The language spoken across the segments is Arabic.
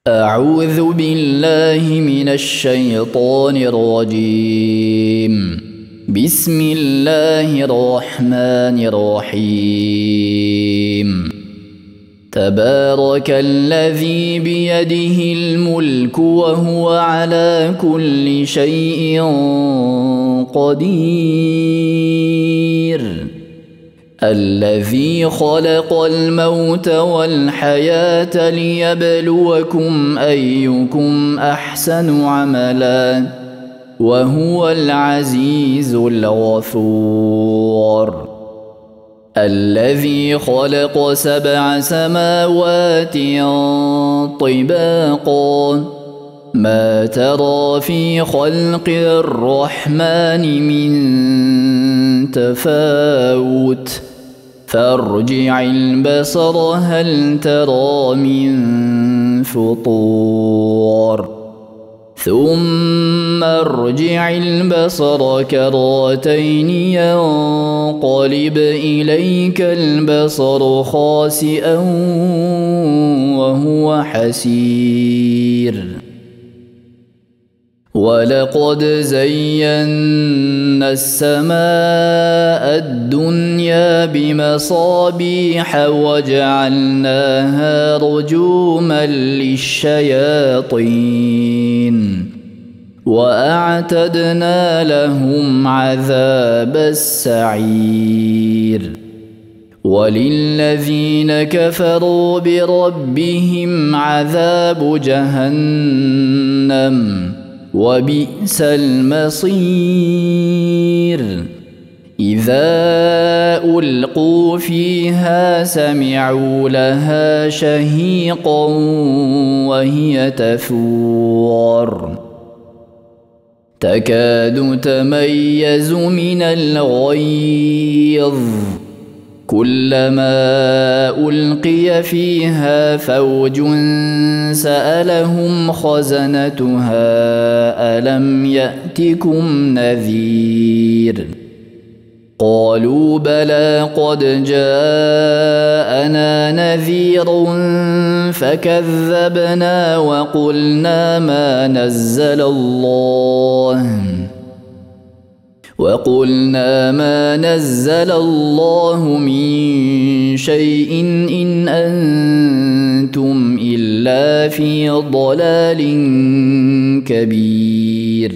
أعوذ بالله من الشيطان الرجيم. بسم الله الرحمن الرحيم. تبارك الذي بيده الملك وهو على كل شيء قدير. الذي خلق الموت والحياة ليبلوكم أيكم أحسن عملا وهو العزيز الغفور. الذي خلق 7 سماوات طباقا ما ترى في خلق الرحمن من تفاوت فارجع البصر هل ترى من فطور ثم ارجع البصر كرتين ينقلب إليك البصر خاسئا وهو حسير. ولقد زينا السماء الدنيا بمصابيح وجعلناها رجوما للشياطين وأعتدنا لهم عذاب السعير. وللذين كفروا بربهم عذاب جهنم وبئس المصير. إذا ألقوا فيها سمعوا لها شهيقا وهي تفور تكاد تميز من الغيظ كلما ألقي فيها فوج سألهم خزنتها ألم يأتكم نذير قالوا بلى قد جاءنا نذير فكذبنا وقلنا ما نزل الله من شيء إن أنتم إلا في ضلال كبير.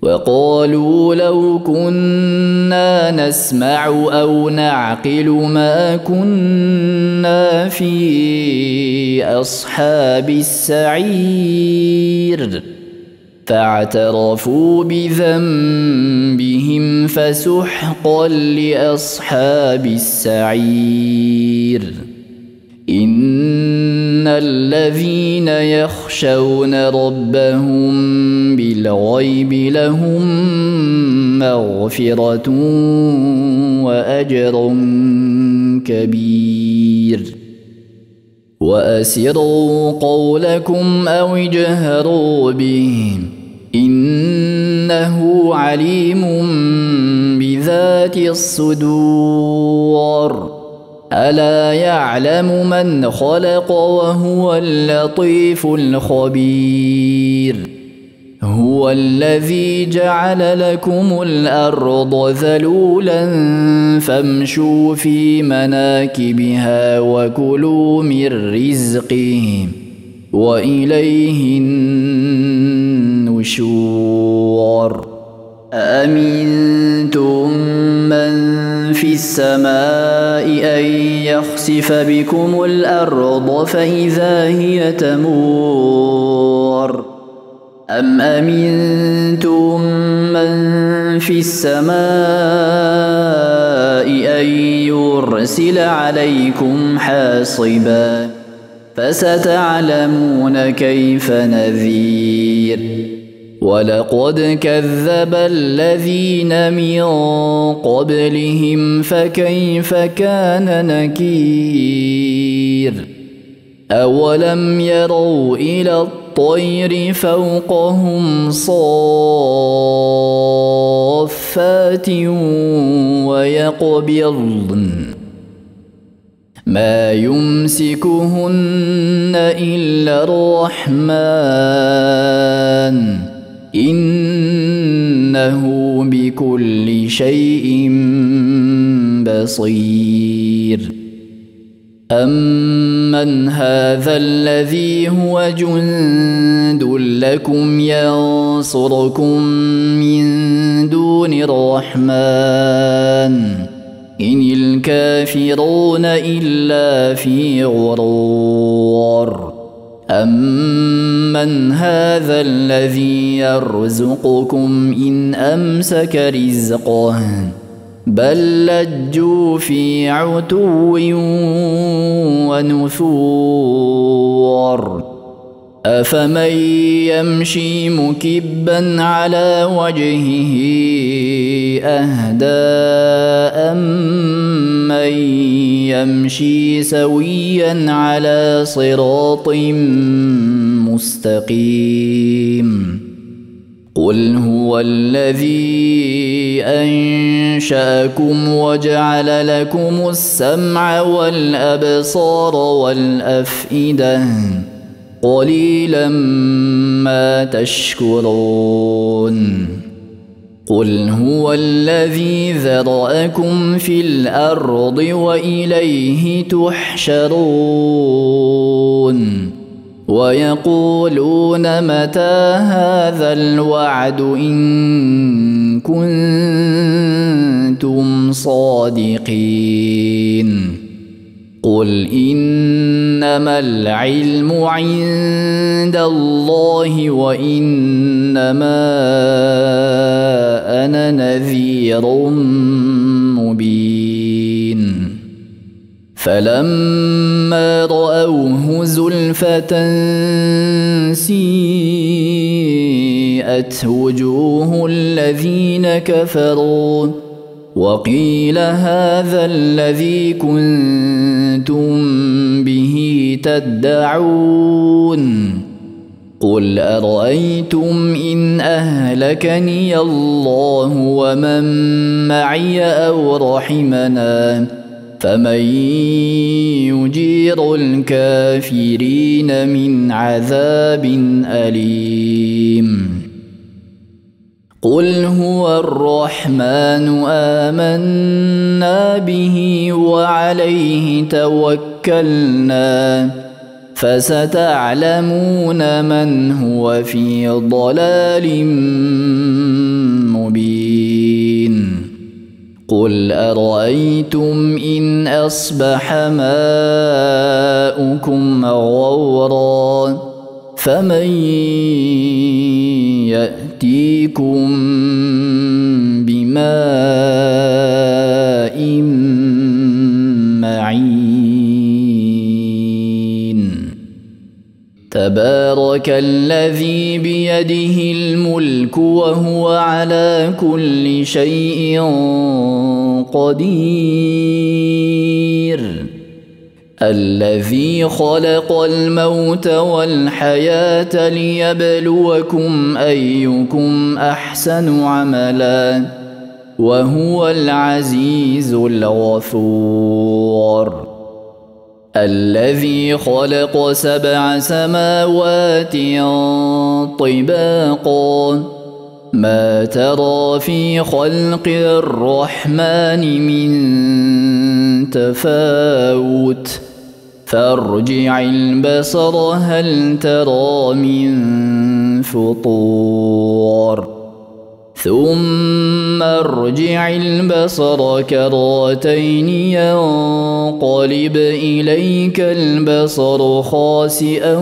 وقالوا لو كنا نسمع أو نعقل ما كنا في أصحاب السعير فاعترفوا بذنبهم فسحقا لأصحاب السعير. إن الذين يخشون ربهم بالغيب لهم مغفرة وأجر كبير. وأسروا قولكم أو اجهروا به إنه عليم بذات الصدور. ألا يعلم من خلق وهو اللطيف الخبير. هو الذي جعل لكم الأرض ذلولا فامشوا في مناكبها وكلوا من رزقه وإليه النشور. أأمنتم من في السماء أن يخسف بكم الأرض فإذا هي تمور أم أمنتم من في السماء أن يرسل عليكم حاصبا فستعلمون كيف نذير. ولقد كذب الذين من قبلهم فكيف كان نكير. أولم يروا إلى الطير فوقهم صافات ويقبضن ما يمسكهن إلا الرحمن إنه بكل شيء بصير. أمن هذا الذي هو جند لكم ينصركم من دون الرحمن إن الكافرون إلا في غرور. أمن هذا الذي يرزقكم إن أمسك رزقه بل لجوا في عتو ونفور. أفمن يمشي مكبا على وجهه أهدى أمن يمشي سويا على صراط مستقيم. قل هو الذي أنشأكم وجعل لكم السمع والأبصار والأفئدة قليلا ما تشكرون. قل هو الذي ذرأكم في الأرض وإليه تحشرون. ويقولون متى هذا الوعد إن كنتم صادقين. قل إنما العلم عند الله وإنما أنا نذير مبين. فلما رأوه زلفة سيئت وجوه الذين كفروا وقيل هذا الذي كنتم به تدعون. قل أرأيتم إن أهلكني الله ومن معي أو رحمنا فمن يجير الكافرين من عذاب أليم. قل هو الرحمن آمنا به وعليه توكلنا فستعلمون من هو في ضلال مبين. قل أرأيتم إن أصبح ماؤكم غورا فمن يأتيكم بماء معين. تبارك الذي بيده الملك وهو على كل شيء قدير. الذي خلق الموت والحياة ليبلوكم أيكم أحسن عملا وهو العزيز الغفور. الذي خلق 7 سماوات طباقا ما ترى في خلق الرحمن من تفاوت فارجع البصر هل ترى من فطور ثم ارجع البصر كرتين ينقلب إليك البصر خاسئا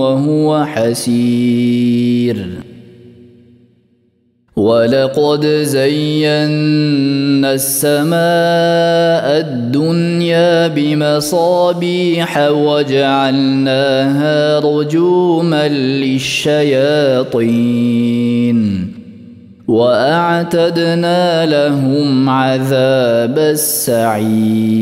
وهو حسير. ولقد زينا السماء الدنيا بمصابيح وجعلناها رجوما للشياطين وأعتدنا لهم عذاب السعير.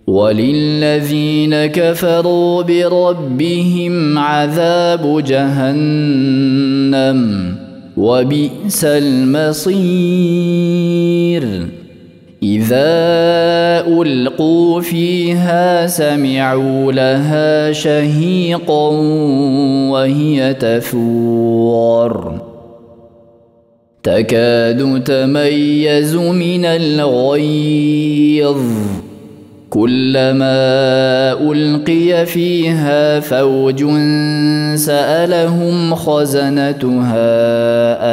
وللذين كفروا بربهم عذاب جهنم وبئس المصير. إذا ألقوا فيها سمعوا لها شهيقا وهي تفور تكاد تميز من الغيظ كلما ألقي فيها فوج سألهم خزنتها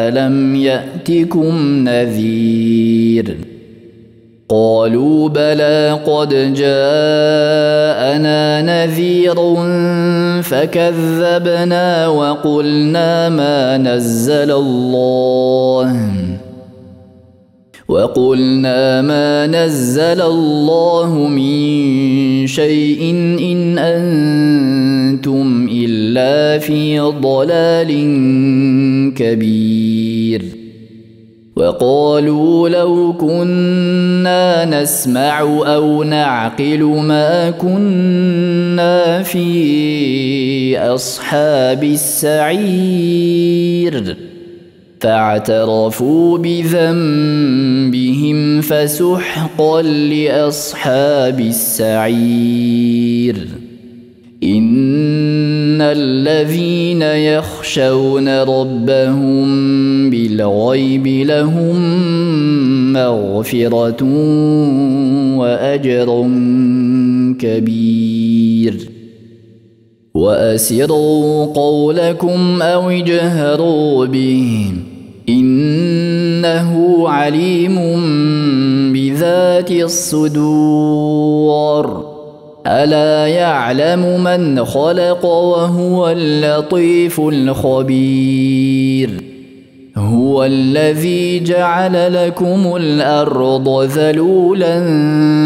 ألم يأتكم نذير قالوا بلى قد جاءنا نذير فكذبنا وقلنا ما نزل الله من شيء إن أنتم إلا في ضلال كبير وقالوا لو كنا نسمع أو نعقل ما كنا في أصحاب السعير فاعترفوا بذنبهم فسحقا لأصحاب السعير إن الذين يخشون ربهم بالغيب لهم مغفرة وأجر كبير وأسروا قولكم أو اجهروا به إنه عليم بذات الصدور ألا يعلم من خلق وهو اللطيف الخبير هو الذي جعل لكم الأرض ذلولا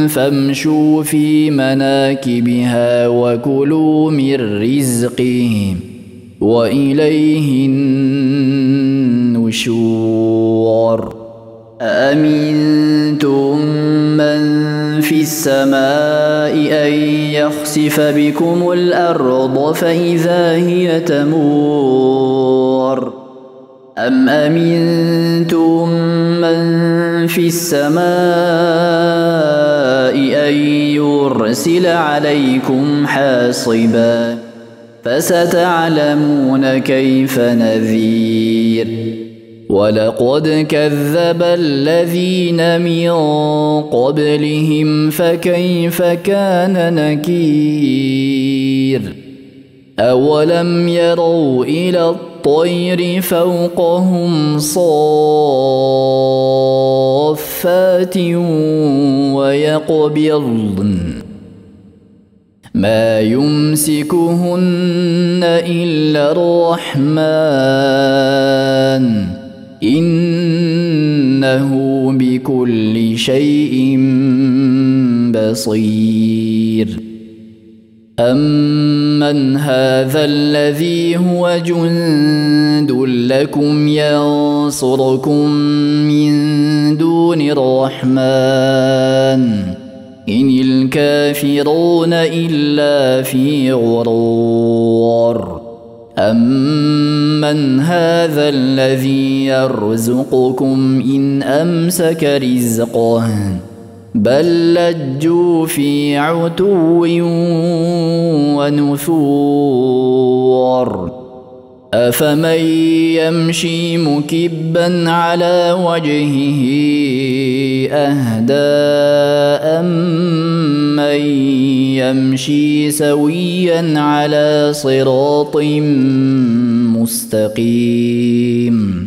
فامشوا في مناكبها وكلوا من رزقه وإليه النشور أأمنتم من في السماء أن يخسف بكم الأرض فإذا هي تمور أم أمنتم من في السماء أن يرسل عليكم حاصبا فستعلمون كيف نذير ولقد كذب الذين من قبلهم فكيف كان نكير أولم يروا إلى الطير فوقهم صافات ويقبضن ما يمسكهن إلا الرحمن إنه بكل شيء بصير أمن هذا الذي هو جند لكم ينصركم من دون الرحمن إن الكافرون إلا في غرور أمن هذا الذي يرزقكم إن أمسك رزقه بل لجوا في عتو ونفور أفمن يمشي مكبا على وجهه أهدى أمن يمشي سويا على صراط مستقيم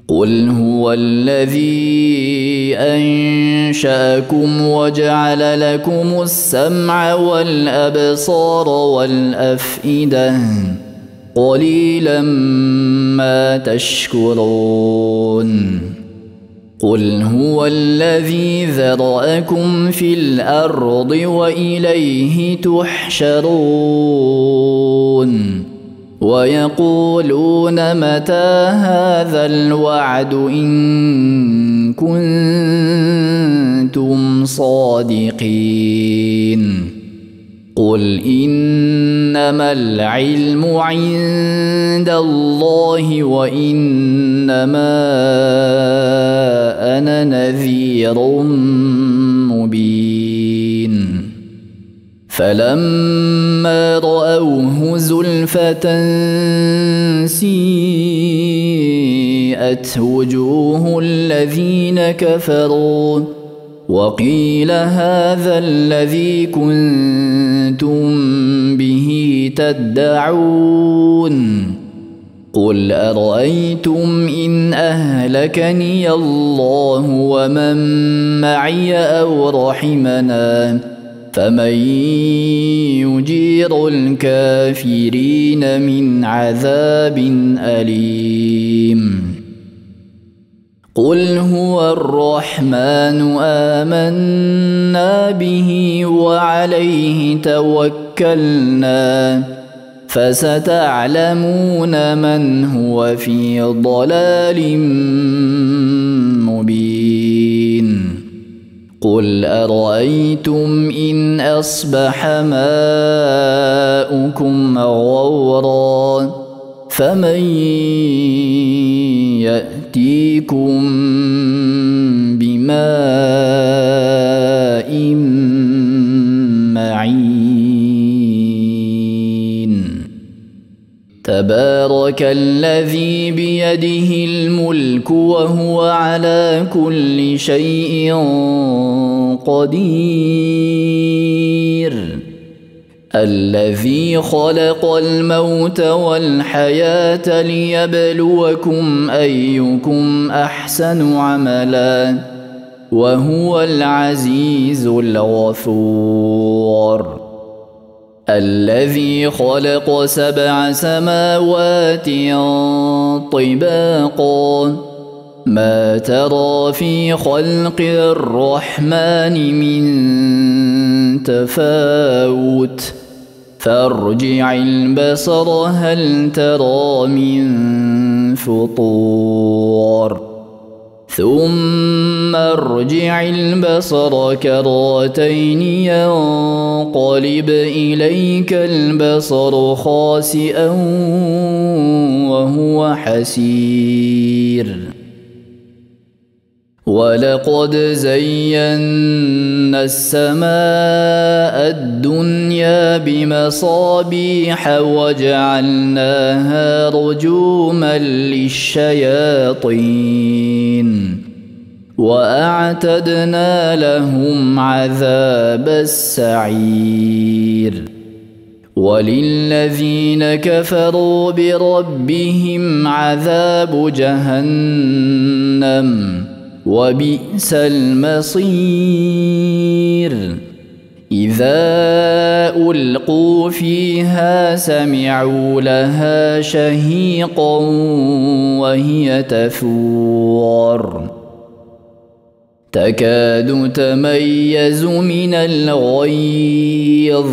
قل هو الذي أنشأكم وجعل لكم السمع والأبصار والأفئدة قليلا ما تشكرون قل هو الذي ذرأكم في الأرض وإليه تحشرون ويقولون متى هذا الوعد إن كنتم صادقين قل إنما العلم عند الله وإنما أنا نذير مبين فلما رأوه زلفة سيئت وجوه الذين كفروا وقيل هذا الذي كنتم به تدعون قل أرأيتم إن أهلكني الله ومن معي أو رحمنا فمن يجير الكافرين من عذاب أليم قل هو الرحمن آمنا به وعليه توكلنا فستعلمون من هو في ضلال مبين قل أرأيتم إن أصبح ماؤكم غورا فمن يأتيكم بماء معين تبارك الذي بيده الملك وهو على كل شيء قدير الذي خلق الموت والحياة ليبلوكم أيكم أحسن عملا وهو العزيز الغفور الذي خلق 7 سماوات طباقا ما ترى في خلق الرحمن من تفاوت فارجع البصر هل ترى من فطور ثم ارجع البصر كرتين ينقلب إليك البصر خاسئا وهو حسير ولقد زينا السماء الدنيا بمصابيح وجعلناها رجوما للشياطين وأعتدنا لهم عذاب السعير وللذين كفروا بربهم عذاب جهنم وبئس المصير إذا ألقوا فيها سمعوا لها شهيقا وهي تفور تكاد تميز من الغيظ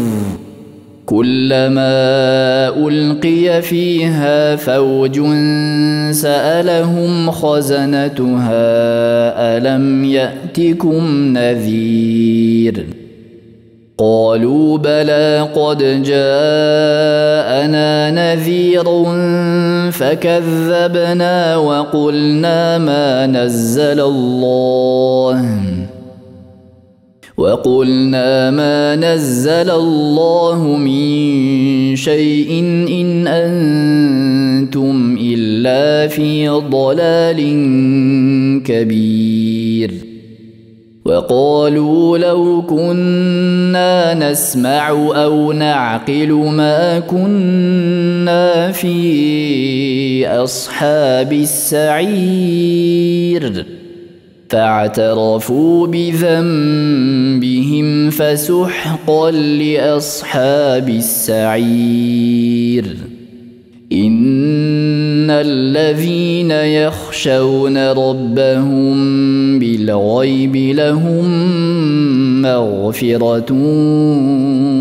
كلما ألقي فيها فوج سألهم خزنتها ألم يأتكم نذير قالوا بلى قد جاءنا نذير فكذبنا وقلنا ما نزل الله من شيء إن أنتم إلا في ضلال كبير وقالوا لو كنا نسمع أو نعقل ما كنا في أصحاب السعير فاعترفوا بذنبهم فسحقا لأصحاب السعير إن الذين يخشون ربهم بالغيب لهم مغفرة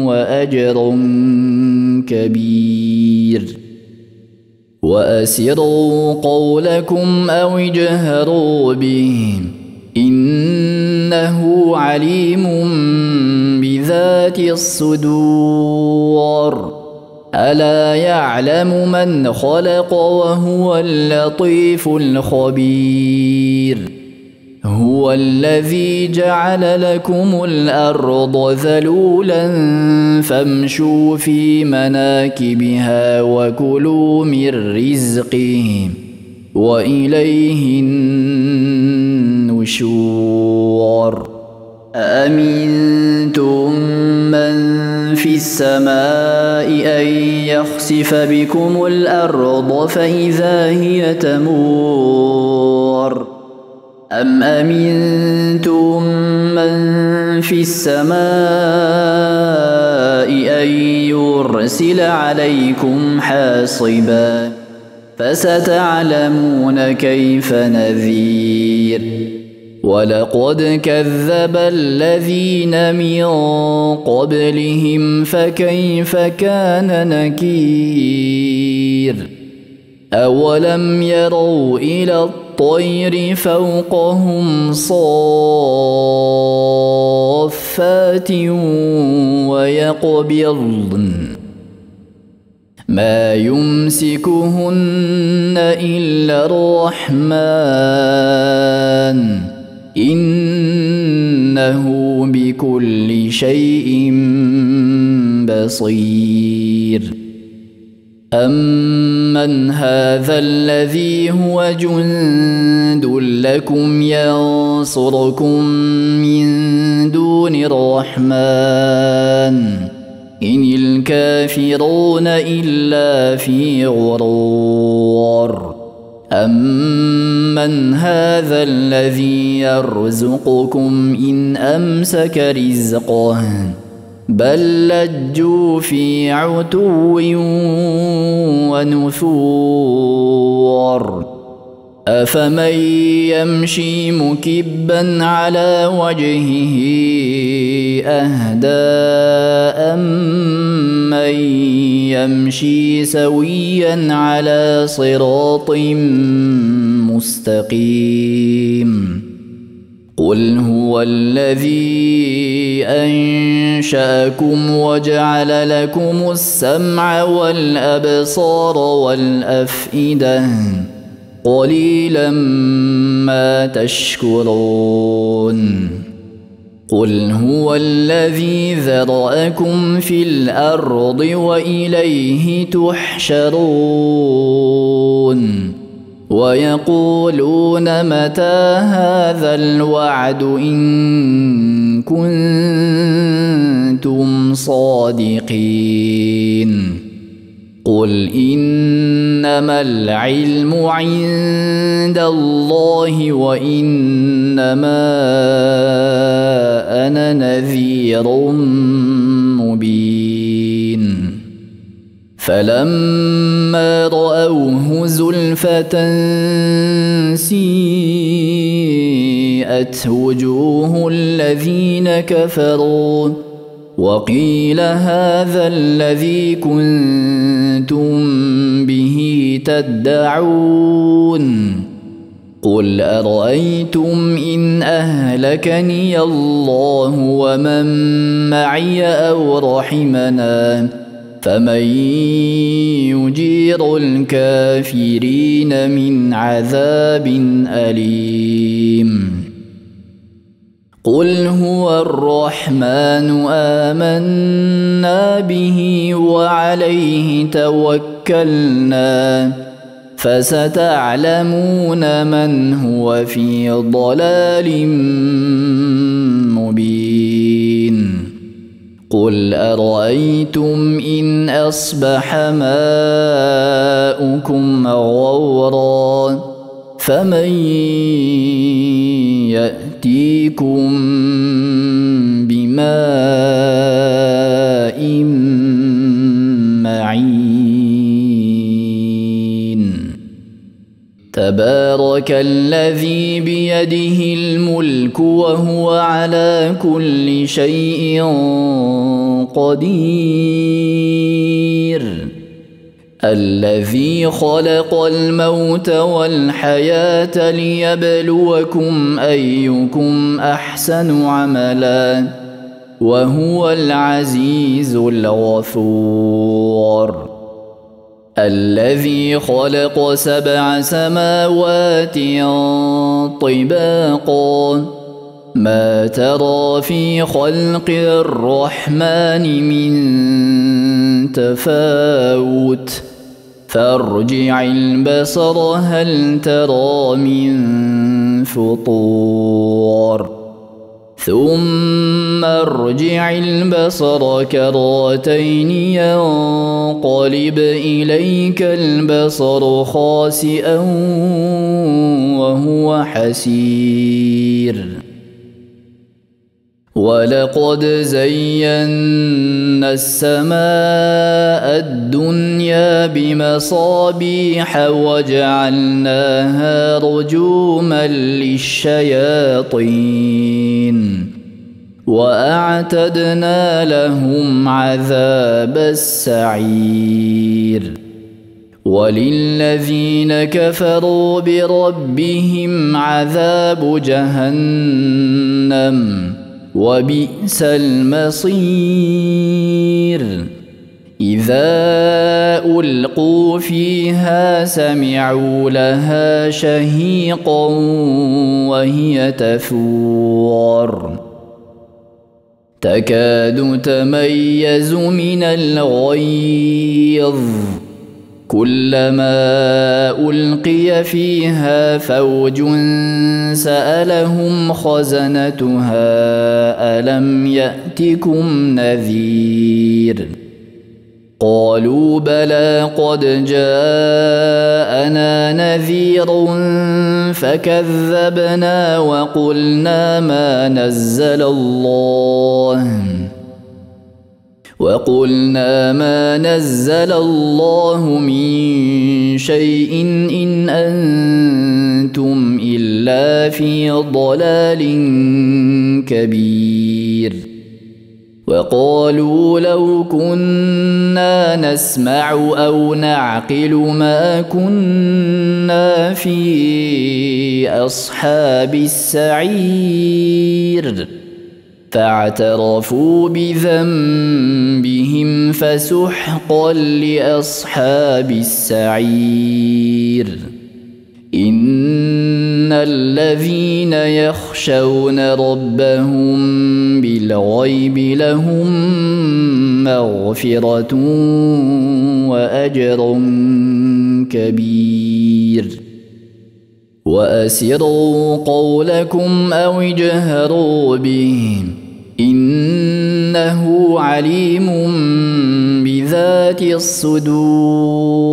وأجر كبير وأسروا قولكم أو اجهروا به إنه إنه عليم بذات الصدور ألا يعلم من خلق وهو اللطيف الخبير هو الذي جعل لكم الأرض ذلولا فامشوا في مناكبها وكلوا من رزقه وإليه النشور أأمنتم من في السماء أن يخسف بكم الأرض فإذا هي تمور أم أمنتم من في السماء أن يرسل عليكم حاصبا فستعلمون كيف نذير ولقد كذب الذين من قبلهم فكيف كان نكير أولم يروا إلى الطير فوقهم صافات ويقبضن ما يمسكهن إلا الرحمن إنه بكل شيء بصير أمن هذا الذي هو جند لكم ينصركم من دون الرحمن إن الكافرون إلا في غرور أمن هذا الذي يرزقكم إن أمسك رزقه بل لجوا في عتو ونفور أفمن يمشي مكبا على وجهه أهدى أمن يمشي سويا على صراط مستقيم قل هو الذي أنشأكم وجعل لكم السمع والأبصار والأفئدة قليلا ما تشكرون قل هو الذي ذرأكم في الأرض وإليه تحشرون ويقولون متى هذا الوعد إن كنتم صادقين قل إنما العلم عند الله وإنما أنا نذير مبين فلما رأوه زلفة سيئت وجوه الذين كفروا وقيل هذا الذي كنتم به تدعون قل أرأيتم إن أهلكني الله ومن معي أو رحمنا فمن يجير الكافرين من عذاب أليم قل هو الرحمن آمنا به وعليه توكلنا فستعلمون من هو في ضلال مبين قل أرأيتم إن أصبح ماؤكم غورا فمن يأتيكم بماء معين تبارك الذي بيده الملك وهو على كل شيء قدير الذي خلق الموت والحياة ليبلوكم أيكم أحسن عملا وهو العزيز الغفور. الذي خلق 7 سماوات طباقا ما ترى في خلق الرحمن من تفاوت فارجع البصر هل ترى من فطور ثم ارجع البصر كرتين ينقلب إليك البصر خاسئا وهو حسير. ولقد زينا السماء الدنيا بمصابيح وجعلناها رجوما للشياطين وأعتدنا لهم عذاب السعير. وللذين كفروا بربهم عذاب جهنم وبئس المصير. إذا ألقوا فيها سمعوا لها شهيقا وهي تفور تكاد تميز من الغيظ كلما ألقي فيها فوج سألهم خزنتها ألم يأتكم نذير قالوا بلى قد جاءنا نذير فكذبنا وقلنا ما نزل الله من شيء إن أنتم إلا في ضلال كبير. وقالوا لو كنا نسمع أو نعقل ما كنا في أصحاب السعير فاعترفوا بذنبهم فسحقا لأصحاب السعير. إن الذين يخشون ربهم بالغيب لهم مغفرة وأجر كبير. وأسروا قولكم أو اجهروا به إنه عليم بذات الصدور.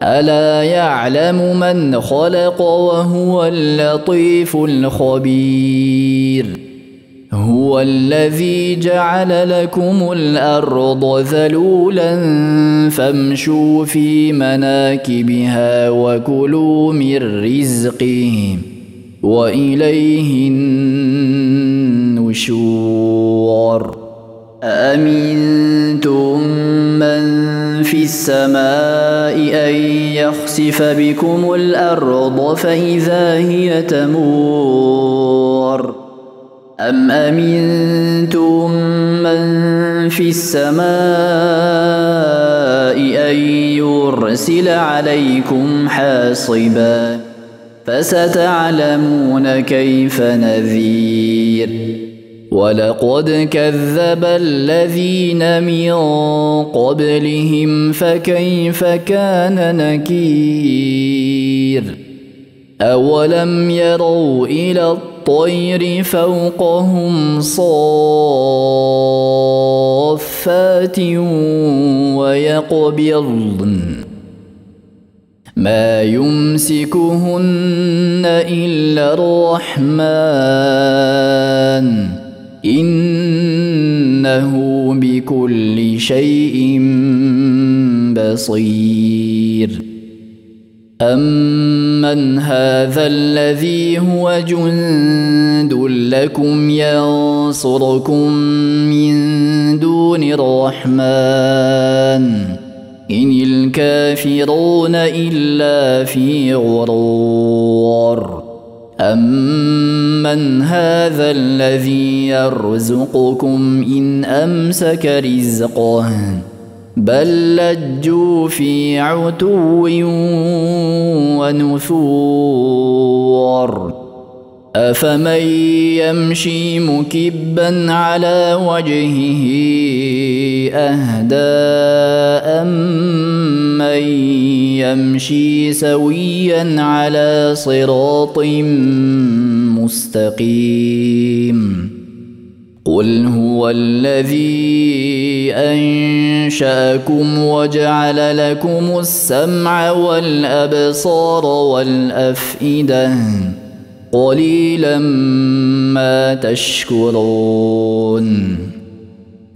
ألا يعلم من خلق وهو اللطيف الخبير. هو الذي جعل لكم الأرض ذلولا فامشوا في مناكبها وكلوا من رزقه وإليه النشور. أأمنتم من في السماء أن يخسف بكم الأرض فإذا هي تمور أم أمنتم من في السماء أن يرسل عليكم حاصبا فستعلمون كيف نذير. ولقد كذب الذين من قبلهم فكيف كان نكير. أولم يروا إلى الطير فوقهم صافات ويقبضن ما يمسكهن إلا الرحمن إنه بكل شيء بصير. أمن هذا الذي هو جند لكم ينصركم من دون الرحمن إن الكافرون إلا في غرور أمن هذا الذي يرزقكم إن أمسك رزقه بل لجوا في عتو ونفور أفمن يمشي مكبا على وجهه أهدى أمن يمشي سويا على صراط مستقيم قل هو الذي أنشأكم وجعل لكم السمع والأبصار والأفئدة قليلا ما تشكرون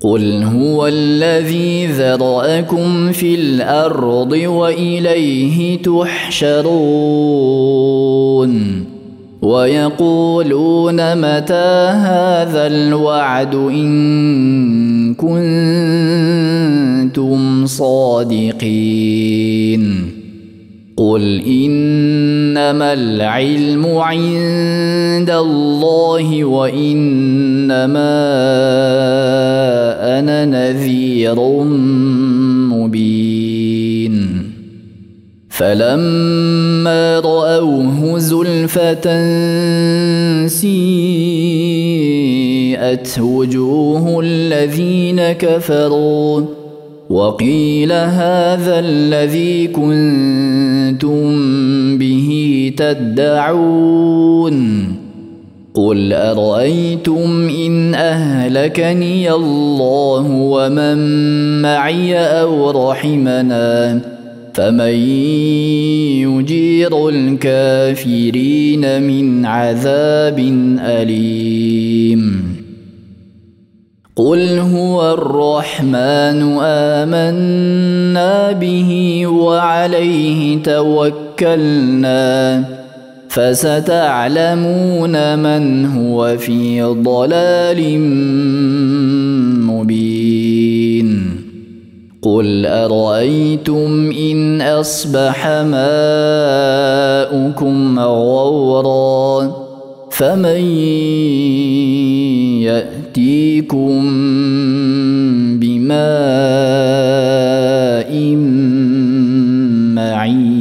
قل هو الذي ذرأكم في الأرض وإليه تحشرون ويقولون متى هذا الوعد إن كنتم صادقين قل إنما العلم عند الله وإنما أنا نذير مبين فلما رأوه زلفة سيئت وجوه الذين كفروا وقيل هذا الذي كنتم به تدعون قل أرأيتم إن أهلكني الله ومن معي أو رحمنا فمن يجير الكافرين من عذاب أليم قل هو الرحمن آمنا به وعليه توكلنا فستعلمون من هو في ضلال مبين قل أرأيتم إن أصبح ماؤكم غورا فمن يأتيكم بماء معين